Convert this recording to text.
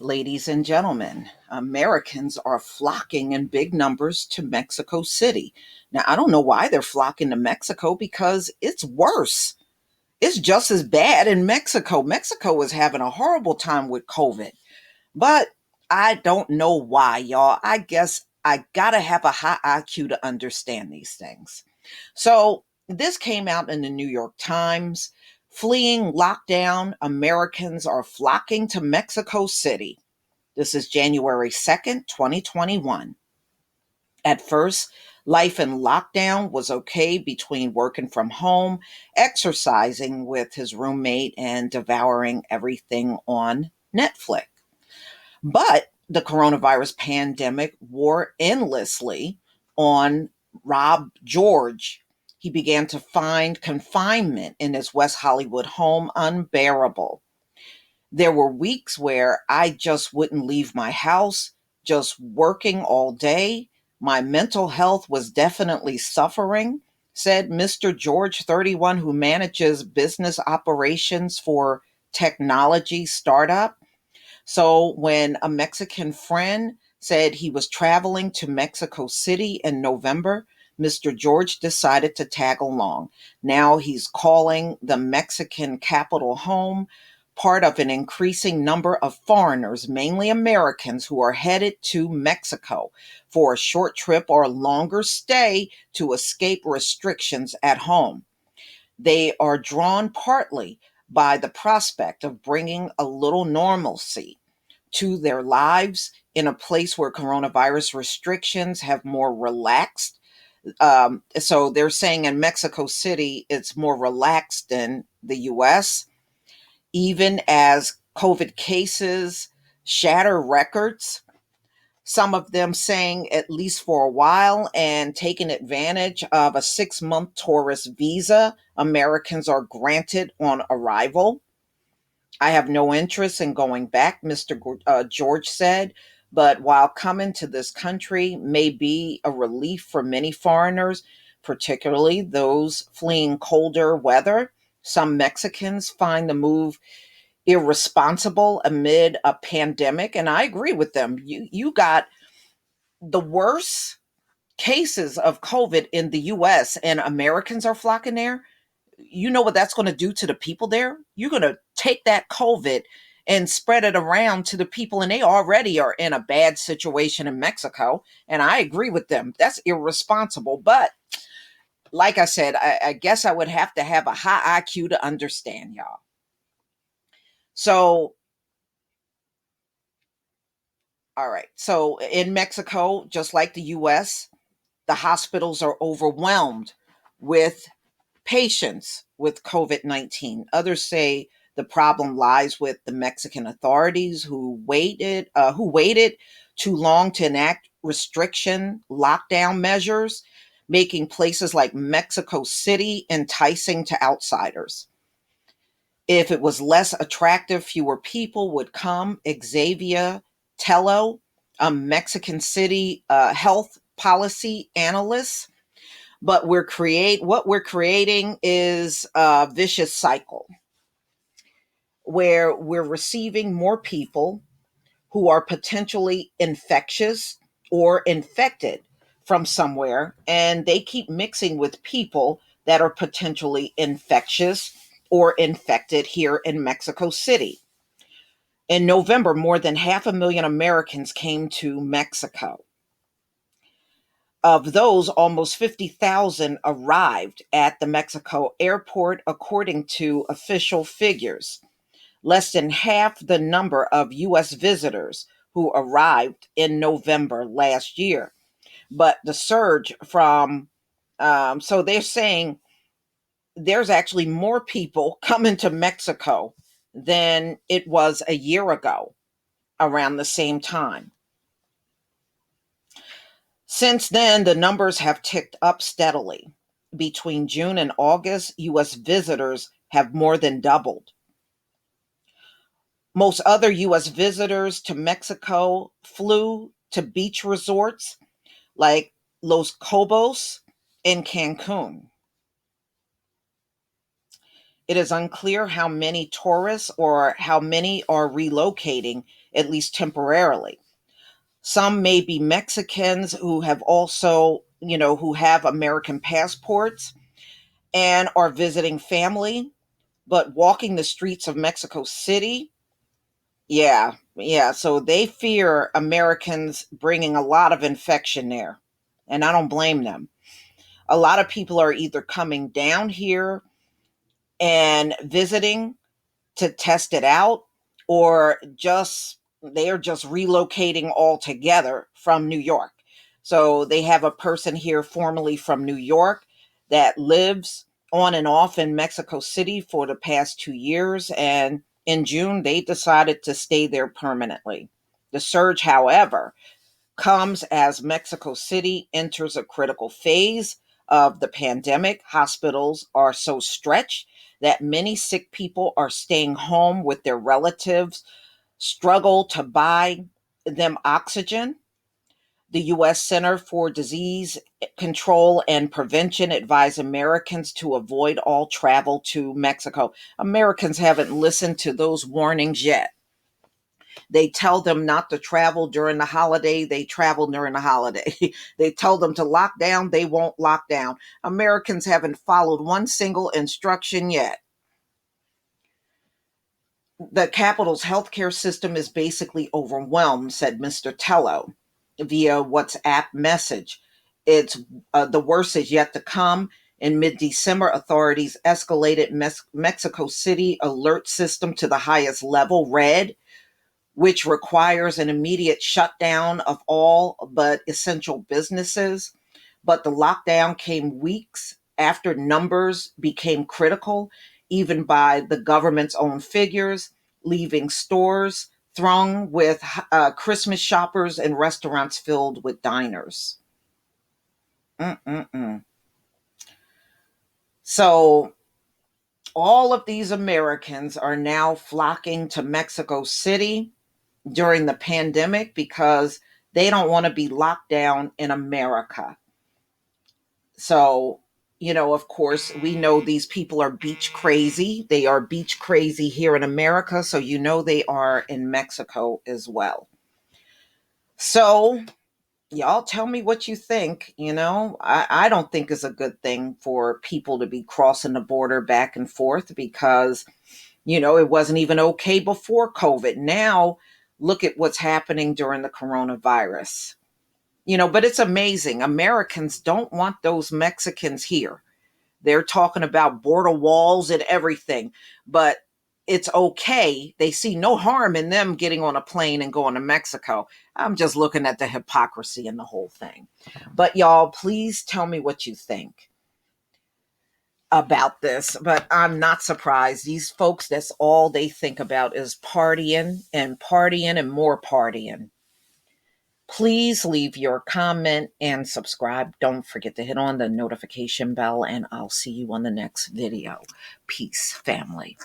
Ladies and gentlemen, Americans are flocking in big numbers to Mexico City. Now, I don't know why they're flocking to Mexico because it's worse. It's just as bad in Mexico. Mexico is having a horrible time with COVID, but I don't know why, y'all. I guess I gotta have a high IQ to understand these things. So, this came out in the New York Times. Fleeing lockdown, Americans are flocking to Mexico City. This is January 2nd, 2021. At first, life in lockdown was okay between working from home, exercising with his roommate, and devouring everything on Netflix. But the coronavirus pandemic wore endlessly on Rob George. He began to find confinement in his West Hollywood home unbearable. There were weeks where I just wouldn't leave my house, just working all day. My mental health was definitely suffering, said Mr. George, 31, who manages business operations for technology startup. So when a Mexican friend said he was traveling to Mexico City in November, Mr. George decided to tag along. Now he's calling the Mexican capital home, part of an increasing number of foreigners, mainly Americans, who are headed to Mexico for a short trip or longer stay to escape restrictions at home. They are drawn partly by the prospect of bringing a little normalcy to their lives in a place where coronavirus restrictions have more relaxed. So they're saying in Mexico City, it's more relaxed than the US, even as COVID cases shatter records. Some of them saying at least for a while and taking advantage of a 6-month tourist visa Americans are granted on arrival. I have no interest in going back, Mr. George said. But while coming to this country may be a relief for many foreigners, particularly those fleeing colder weather, some Mexicans find the move irresponsible amid a pandemic. And I agree with them. You got the worst cases of COVID in the US, and Americans are flocking there. You know what that's going to do to the people there? You're going to take that COVID and spread it around to the people, and they already are in a bad situation in Mexico. And I agree with them. That's irresponsible. But like I said, I guess I would have to have a high IQ to understand y'all. So, all right. So in Mexico, just like the US, the hospitals are overwhelmed with patients with COVID 19. Others say the problem lies with the Mexican authorities who waited too long to enact restriction lockdown measures, making places like Mexico City enticing to outsiders. If it was less attractive, fewer people would come. Xavier Tello, a Mexican City health policy analyst, but what we're creating is a vicious cycle where we're receiving more people who are potentially infectious or infected from somewhere, and they keep mixing with people that are potentially infectious or infected here in Mexico City. In November, more than 500,000 Americans came to Mexico. Of those, almost 50,000 arrived at the Mexico airport, according to official figures. Less than half the number of U.S. visitors who arrived in November last year. But the surge so they're saying there's actually more people coming to Mexico than it was a year ago around the same time. Since then, the numbers have ticked up steadily. Between June and August, U.S. visitors have more than doubled. Most other U.S. visitors to Mexico flew to beach resorts like Los Cobos and Cancun. It is unclear how many tourists or how many are relocating, at least temporarily. Some may be Mexicans who have also, who have American passports and are visiting family, but walking the streets of Mexico City, yeah, yeah. So they fear Americans bringing a lot of infection there. And I don't blame them. A lot of people are either coming down here and visiting to test it out, or just they are just relocating altogether from New York. So they have a person here formerly from New York that lives on and off in Mexico City for the past 2 years, and in June they decided to stay there permanently. The surge, however, comes as Mexico City enters a critical phase of the pandemic. Hospitals are so stretched that many sick people are staying home with their relatives, struggle to buy them oxygen. The U.S. Center for Disease Control and Prevention advised Americans to avoid all travel to Mexico. Americans haven't listened to those warnings yet. They tell them not to travel during the holiday, they travel during the holiday. They tell them to lock down, they won't lock down. Americans haven't followed one single instruction yet. The capital's healthcare system is basically overwhelmed, said Mr. Tello via WhatsApp message. It's the worst is yet to come. In mid-December, authorities escalated Mexico City alert system to the highest level, red, which requires an immediate shutdown of all but essential businesses. But the lockdown came weeks after numbers became critical, even by the government's own figures, leaving stores thronged with Christmas shoppers and restaurants filled with diners. Mm-mm-mm. So all of these Americans are now flocking to Mexico City during the pandemic because they don't want to be locked down in America. So, of course, we know these people are beach crazy. They are beach crazy here in America. So, they are in Mexico as well. So, y'all tell me what you think. I don't think it's a good thing for people to be crossing the border back and forth because it wasn't even okay before COVID. Now, look at what's happening during the coronavirus. But it's amazing. Americans don't want those Mexicans here. They're talking about border walls and everything, but it's okay. They see no harm in them getting on a plane and going to Mexico. I'm just looking at the hypocrisy in the whole thing. But y'all, please tell me what you think about this. But I'm not surprised. These folks, that's all they think about is partying and more partying. Please leave your comment and subscribe. Don't forget to hit on the notification bell, and I'll see you on the next video. Peace, family.